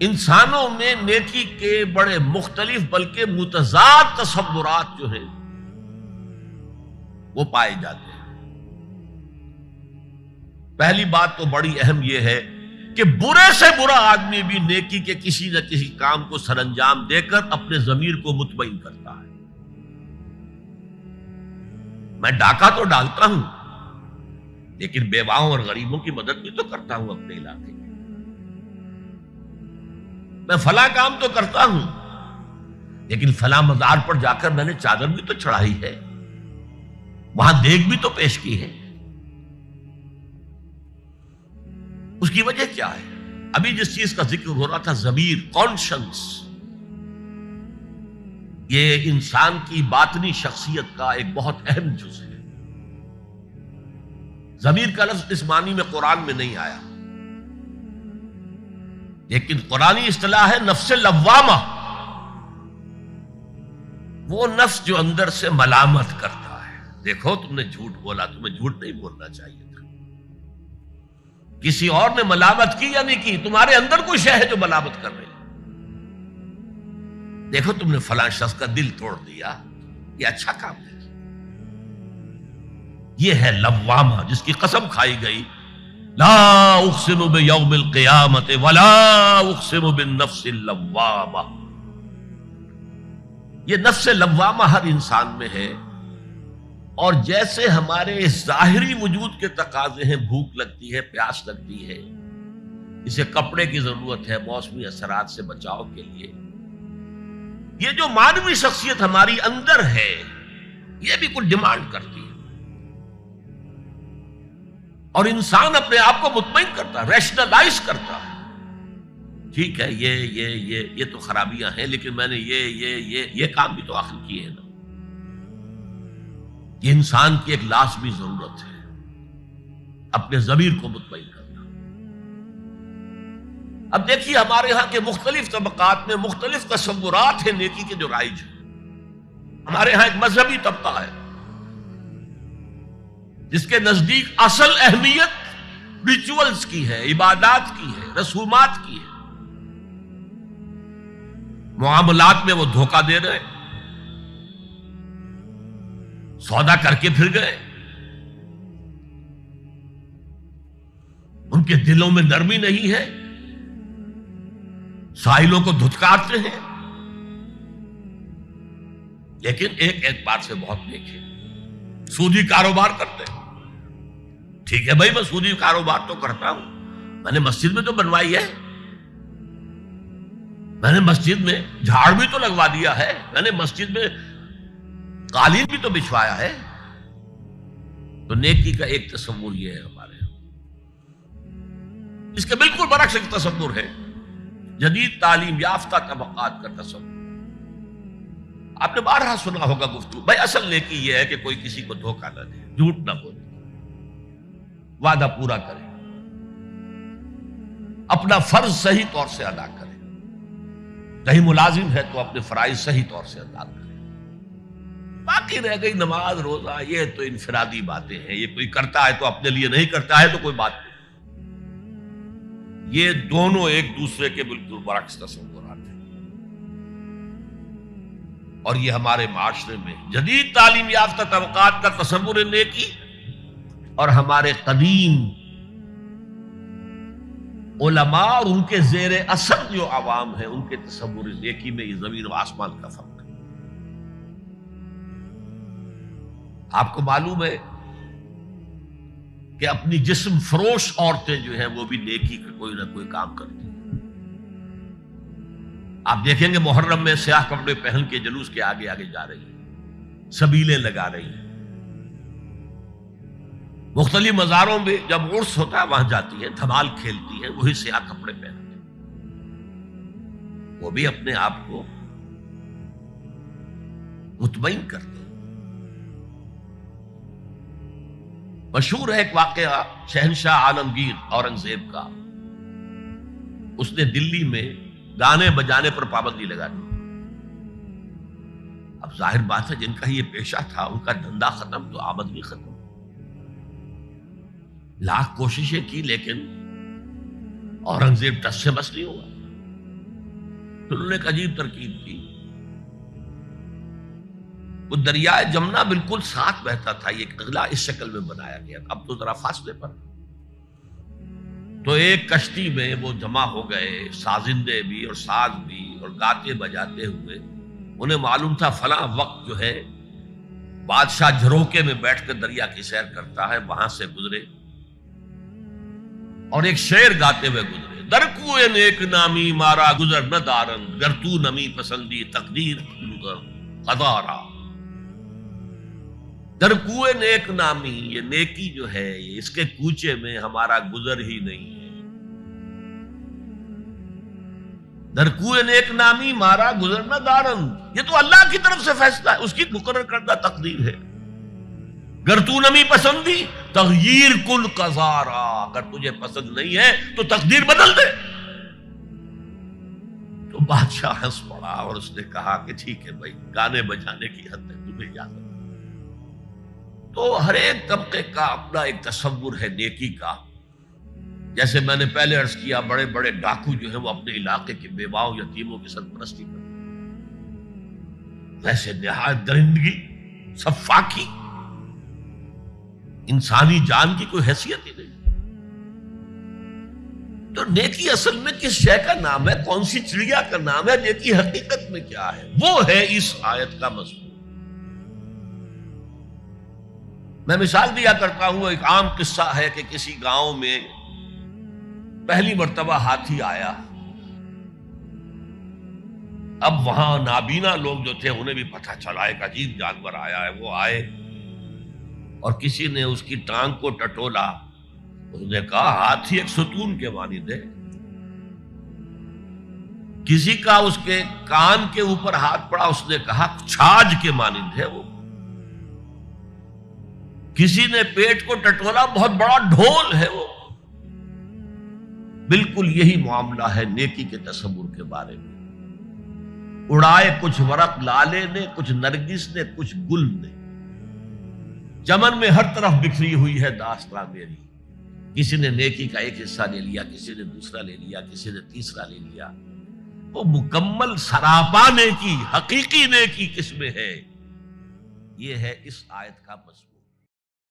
انسانوں میں نیکی کے بڑے مختلف بلکہ متضاد تصورات جو ہیں وہ پائے جاتے ہیں۔ پہلی بات تو بڑی اہم یہ ہے کہ برے سے برا آدمی بھی نیکی کے کسی نہ کسی کام کو سر انجام دے کر اپنے ضمیر کو مطمئن کرتا ہے۔ میں ڈاکہ تو ڈالتا ہوں لیکن بیواؤں اور غریبوں کی مدد بھی تو کرتا ہوں اپنے علاقے میں، میں فلاں کام تو کرتا ہوں لیکن فلاں مزار پر جا کر میں نے چادر بھی تو چڑھائی ہے، وہاں دیگ بھی تو پیش کی ہے۔ اس کی وجہ کیا ہے؟ ابھی جس چیز کا ذکر ہو رہا تھا، ضمیر، کانشنس، یہ انسان کی باطنی شخصیت کا ایک بہت اہم جز ہے۔ ضمیر کا لفظ اس معنی میں قرآن میں نہیں آیا، لیکن قرآنی اصطلاح ہے نفس لوامہ، وہ نفس جو اندر سے ملامت کرتا ہے۔ دیکھو تم نے جھوٹ بولا، تمہیں جھوٹ نہیں بولنا چاہیے تھا، کسی اور نے ملامت کی یا نہیں کی، تمہارے اندر کوئی شے ہے جو ملامت کر رہی۔ دیکھو تم نے فلاں شخص کا دل توڑ دیا، یہ اچھا کام نہیں کیا۔ یہ ہے لوامہ جس کی قسم کھائی گئی، لا اقسم بیوم القیامت ولا اقسم بالنفس اللوامہ۔ یہ نفس لوامہ ہر انسان میں ہے، اور جیسے ہمارے ظاہری وجود کے تقاضے ہیں، بھوک لگتی ہے، پیاس لگتی ہے، اسے کپڑے کی ضرورت ہے موسمی اثرات سے بچاؤ کے لیے، یہ جو مانوی شخصیت ہماری اندر ہے یہ بھی کچھ ڈیمانڈ کرتی ہے، اور انسان اپنے آپ کو مطمئن کرتا ہے، ریشنلائز کرتا ہے۔ ٹھیک ہے، یہ تو خرابیاں ہیں، لیکن میں نے یہ کام بھی تو آخر کیے ہیں نا۔ یہ انسان کی ایک لازمی ضرورت ہے، اپنے ضمیر کو مطمئن کرنا۔ اب دیکھیے ہمارے ہاں کے مختلف طبقات میں مختلف تصورات ہیں نیکی کے جو رائج ہیں۔ ہمارے ہاں ایک مذہبی طبقہ ہے جس کے نزدیک اصل اہمیت ریچولز کی ہے، عبادات کی ہے، رسومات کی ہے۔ معاملات میں وہ دھوکہ دے رہے، سودا کر کے پھر گئے، ان کے دلوں میں نرمی نہیں ہے، سائلوں کو دھتکارتے ہیں، لیکن ایک اعتبار سے بہت نیک ہے، سودی کاروبار کرتے ہیں۔ ٹھیک ہے بھائی، میں سودی کاروبار تو کرتا ہوں، میں نے مسجد میں تو بنوائی ہے، میں نے مسجد میں جھاڑ بھی تو لگوا دیا ہے، میں نے مسجد میں قالین بھی تو بچھوایا ہے۔ تو نیکی کا ایک تصور یہ ہے ہمارے یہاں، اس کے بالکل برعکس ایک تصور ہے جدید تعلیم یافتہ طبقات کا تصور۔ آپ نے بارہا سنا ہوگا گفتگو، بھائی اصل نیکی یہ ہے کہ کوئی کسی کو دھوکہ نہ دے، جھوٹ نہ بولے، وعدہ پورا کرے، اپنا فرض صحیح طور سے ادا کرے، کہیں ملازم ہے تو اپنے فرائض صحیح طور سے ادا کرے۔ باقی رہ گئی نماز روزہ، یہ تو انفرادی باتیں ہیں، یہ کوئی کرتا ہے تو اپنے لیے، نہیں کرتا ہے تو کوئی بات نہیں۔ یہ دونوں ایک دوسرے کے بالکل برعکس تصورات ہیں، اور یہ ہمارے معاشرے میں جدید تعلیم یافتہ طبقات کا تصور نیکی اور ہمارے قدیم علماء اور ان کے زیر اثر جو عوام ہیں ان کے تصور نیکی میں یہ زمین و آسمان کا فرق ہے۔ آپ کو معلوم ہے کہ اپنی جسم فروش عورتیں جو ہیں وہ بھی نیکی کا کوئی نہ کوئی کام کرتی ہیں۔ آپ دیکھیں گے محرم میں سیاہ کپڑے پہن کے جلوس کے آگے آگے جا رہی ہیں، سبیلیں لگا رہی ہیں، مختلف مزاروں میں جب عرس ہوتا ہے وہاں جاتی ہیں، دھمال کھیلتی ہیں، وہی سیاہ کپڑے پہن کے، وہ بھی اپنے آپ کو مطمئن کرتے ہیں۔ مشہور ہے ایک واقعہ شہنشاہ عالمگیر اورنگزیب کا، اس نے دلی میں گانے بجانے پر پابندی لگا دی۔ اب ظاہر بات ہے جن کا یہ پیشہ تھا ان کا دھندا ختم تو آمدنی ختم، لاکھ کوششیں کی لیکن اورنگزیب ٹس سے بس نہیں ہوا۔ تو انہوں نے ایک عجیب ترکیب کی. وہ دریائے جمنا بالکل ساتھ بہتا تھا، یہ اگلا اس شکل میں بنایا گیا تھا، اب تو ذرا فاصلے پر. تو ایک کشتی میں وہ جمع ہو گئے، سازندے بھی اور ساز بھی اور گاتے بجاتے ہوئے. انہیں معلوم تھا فلاں وقت جو ہے بادشاہ جھروکے میں بیٹھ کر دریا کی سیر کرتا ہے، وہاں سے گزرے اور ایک شعر گاتے ہوئے گزرے. در کوئے نیک نامی مارا گزر نہ دارن، گر تو نمی پسندی تقدیر قدارا. در کوئے نیک نامی، یہ نیکی جو ہے اس کے کوچے میں ہمارا گزر ہی نہیں ہے. در کوئے نیک نامی مارا گزر نہ دارن، یہ تو اللہ کی طرف سے فیصلہ ہے، اس کی مقرر کردہ تقدیر ہے. گر تو نمی پسندی تغییر کل قضارا، اگر تجھے پسند نہیں ہے تو تقدیر بدل دے. تو بادشاہ ہنس پڑا اور اس نے کہا کہ ٹھیک ہے بھائی، گانے بجانے کی حد ہے، تمہیں اجازت. تو ہر ایک طبقے کا اپنا ایک تصور ہے نیکی کا. جیسے میں نے پہلے عرض کیا، بڑے بڑے ڈاکو جو ہیں وہ اپنے علاقے کے بیواؤں یتیموں کی سرپرستی کرتے ہیں، ویسے نہایت درندگی، سفاکی، انسانی جان کی کوئی حیثیت ہی نہیں. تو نیکی اصل میں کس شے کا نام ہے، کون سی چڑیا کا نام ہے، نیکی حقیقت میں کیا ہے، وہ ہے اس آیت کا مضمون. میں مثال دیا کرتا ہوں، ایک عام قصہ ہے کہ کسی گاؤں میں پہلی مرتبہ ہاتھی آیا. اب وہاں نابینا لوگ جو تھے انہیں بھی پتہ چلا ایک عجیب جانور آیا ہے. وہ آئے اور کسی نے اس کی ٹانگ کو ٹٹولا. اس نے کہا ہاتھی ایک ستون کے مانند ہے. کسی کا اس کے کان کے اوپر ہاتھ پڑا، اس نے کہا چھاج کے مانند ہے وہ. کسی نے پیٹ کو ٹٹولا، بہت بڑا ڈھول ہے وہ. بالکل یہی معاملہ ہے نیکی کے تصور کے بارے میں. اڑائے کچھ ورق لالے نے، کچھ نرگس نے، کچھ گل نے. چمن میں ہر طرف بکھری ہوئی ہے داستان میری. کسی نے نیکی کا ایک حصہ لے لیا، کسی نے دوسرا لے لیا، کسی نے تیسرا لے لیا. وہ مکمل سراپا نیکی، حقیقی نیکی کس میں ہے، یہ ہے اس آیت کا مضمون.